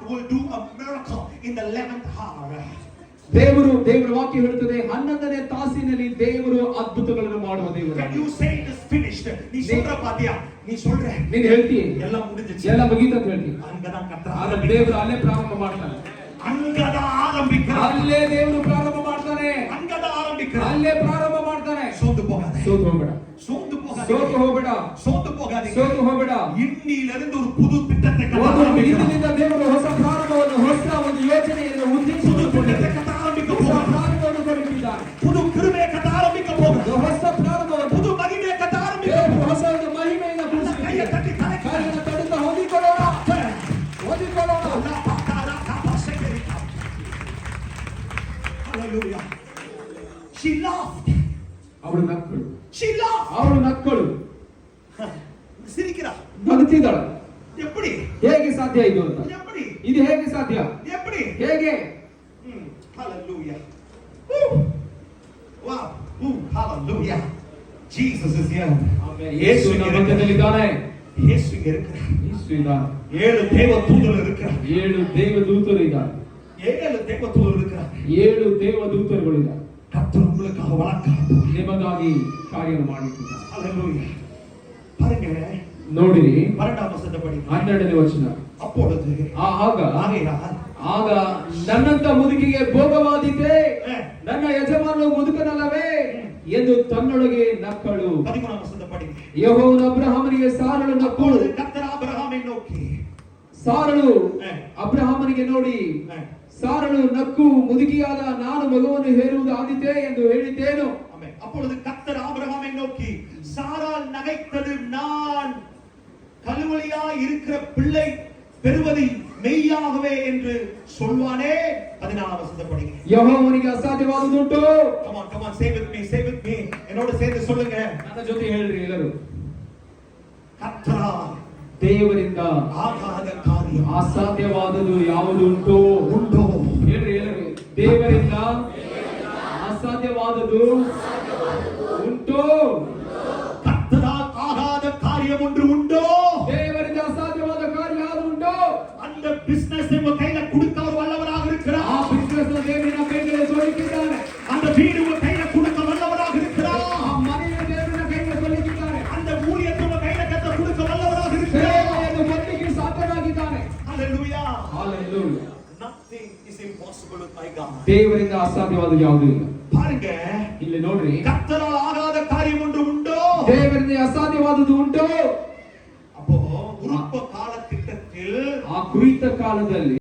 will do a miracle in the 11th hour. ದೇವರ ವಾಕ್ಯ ಹೇಳುತ್ತದೆ 11ನೇ ತಾಸಿನಲ್ಲಿ ದೇವರು ಅದ್ಭುತಗಳನ್ನು ಮಾಡುವ ದೇವರು. When you say it is finished, ನೀ சொல்ற பாத்தியா, ನೀ சொல்ற, ನೀನು ಹೇಳ್ತೀಯ ಎಲ್ಲ ಮುಗಿದಿದೆ, ಎಲ್ಲ ಮುಗಿತು ಅಂತ ಹೇಳ್ತೀಯ. ಅಂಗದ ಕತ್ರ ಆಗ ದೇವರು ಅಲ್ಲೇ ಪ್ರಾರಂಭ ಮಾಡ್ತಾನೆ. ಅಂಗದ ಆರಂಭಿಕ ಅಲ್ಲೇ ದೇವರು ಪ್ರಾರಂಭ ಮಾಡ್ತಾನೆ. ಅಂಗದ ಆರಂಭಿಕ ಅಲ್ಲೇ ಪ್ರಾರಂಭ ಮಾಡ್ತಾನೆ. ಸೋತು ಹೋಗದೆ, ಸೋತು ಹೋಗಬೇಡ, ಸೋತು ಹೋಗದೆ, ಸೋತು ಹೋಗಬೇಡ, ಸೋತು ಹೋಗದೆ, ಸೋತು ಹೋಗಬೇಡ. ಇನ್ನಿலிருந்து ஒரு புது திட்டத்தை ಇಂದಿನಿಂದ ದೇವರು ಹೊಸ ಪ್ರಾರಂಭವನ್ನು, ಹೊಸ ಒಂದು ಯೋಜನೆಯನ್ನು ಉದ್ದೇಶಿಸಿಕೊಂಡಿದ್ದಾರೆ. புது கிருபையை கட்ட ஆரம்பிக்க போகிறது. ಹೊಸ ಪ್ರಾರಂಭವನ್ನು, புது மகிமையை கட்ட ಆರಂಭಿಕ ಹೊಸ ಒಂದು ಮಹಿಮೆಯನ್ನು ಕೈಯ ತಟ್ಟಿ ಕಾರ್ಯವನ್ನು ತಡೆದು ಹೊಂದಿಕೊಳ್ಳೋಣ, ಹೊಂದಿಕೊಳ್ಳೋಣ. Hallelujah. She laughed. ಅವಳು ನಕ್ಕಳು. She laughed. ಅವಳು ನಕ್ಕಳು. ಸಿರಿಕಿರಾ ನಗುತ್ತಿದ್ದಾಳೆ. எப்படி? ಹೇಗೆ ಸಾಧ್ಯ ಇದು ಅಂತ? எப்படி? ಇದು ಹೇಗೆ ಸಾಧ್ಯ? எப்படி? ಹೇಗೆ? Hallelujah. Wow. Hallelujah. Jesus is here. Amen. ಯೇಸು ನಮ್ಮ ಮಧ್ಯದಲ್ಲಿದ್ದಾನೆ. ಯೇಸು ಇங்கே இருக்கிறார். ಯೇಸು ಇದ್ದಾನೆ. 7 ದೇವದೂತರು இருக்கிறார். 7 ದೇವದೂತರು ಇದ್ದಾರೆ. 7 ದೇವದೂತರು இருக்கிறார். 7 ದೇವದೂತರುಗಳು ಇದ್ದಾರೆ. கர்த்தர் உங்களுக்காக வழக்காக ನಿಮಗಾಗಿ ಕಾರ್ಯ ಮಾಡುತ್ತಿದ್ದಾರೆ. Hallelujah. பாருங்க, ನೋಡಿರಿ 12ನೇ ವಚನ ಪಡಿ. 12ನೇ ವಚನ. அப்பொழுது ಆಗ ನನ್ನಂತ ಮುದುಕಿಗೆ ಭೋಗವಾದೀತೆ, ನನ್ನ ಯಜಮಾನನು ಮುದುಕನಲ್ಲವೇ ಎಂದು ತನ್ನೊಳಗೆ ನಕ್ಕಳು. 13ನೇ ವಚನ ಪಡಿ. ಯೆಹೋವನು ಅಬ್ರಹಾಮನಿಗೆ ಸಾರಳು ನಕ್ಕಳು. ಕರ್ತನ ಅಬ್ರಹಾಮனை நோக்கி, ಸಾರಳು ಅಬ್ರಹಾಮನಿಗೆ ನೋಡಿ, ಸಾರಳು ನಕ್ಕು, ಮುದುಕಿಯಾದ ನಾನು ಮಗುವನ್ನು ಹೇರುವುದು ಆದೀತೆ ಎಂದು ಹೇಳಿದ್ದೇನು. அப்பொழுது கர்த்தர் ஆபிரகாமை நோக்கி, சாராள் நகைத்தது நான் கழுவலியா இருக்கிற பிள்ளை பெறுவது மெய்யாகவே என்று சொல்வானே. 14வது வசனம் படிங்க. ಯೆಹೋವನಿಗೆ ಅಸಾಧ್ಯವಾದುದುಂಟು. come on say with me என்னோட சேர்ந்து சொல்லுங்க, ನನ್ನ ಜೊತೆ ಹೇಳ್ರಿ ಎಲ್ಲರೂ. கர்த்தரால் ದೇವರಿಂದ ಆಗಾದ ಕಾರ್ಯ ಅಸಾಧ್ಯವಾದದ್ದು ಯಾವುದು ಉಂಟೋ ಹೇಳ್ರಿ ಎಲ್ಲರೂ. ದೇವರಿಂದ ಅಸಾಧ್ಯವಾದದ್ದು ಉಂಟೋ. கர்த்தரால் ஆகாத காரியம் ஒன்று உண்டோ? ದೇವರಿಂದ ಅಸಾಧ್ಯವಾದ ಕಾರ್ಯ ಯಾವುದು ಉಂಟೋ? அந்த பிசினஸ் உங்க கையில கொடுக்க அவர் வல்லவராக இருக்கிறார். ಆ ಬಿಸಿನೆಸ್ ದೇವರ ಕೈಯಲ್ಲಿ ಕೊಡುತ್ತಿದ್ದಾನೆ. அந்த வீடு உங்க கையில கொடுக்க வல்லவராக இருக்கிறார். ಆ ಮನೆಯನ್ನು ದೇವರ ಕೈಯಲ್ಲಿ ಕೊಡುತ್ತಿದ್ದಾನೆ. அந்த ஊழியத்தை உங்க கையில கொடுக்க வல்லவராக இருக்கிறார். ಸೇವೆಯನ್ನು ಕೊಡಲಿಕ್ಕೆ ಸಾಧ್ಯನಾಗಿದ್ದಾನೆ. Hallelujah. Hallelujah. Nothing is impossible with my God. ದೇವರಿಂದ ಅಸಾಧ್ಯವಾದ ಯಾವುದೂ ಇಲ್ಲ. பாருங்க, ಇಲ್ಲಿ ನೋಡ್ರಿ, கர்த்தரால் ஆகாத காரியம் ஒன்று உண்டோ? ದೇವರಿಂದ ಅಸಾಧ್ಯವಾದದ್ದು ಉಂಟೋ. அப்போ உருப்ப காலத்திட்டத்தில், ಆ ಕುರಿತ ಕಾಲದಲ್ಲಿ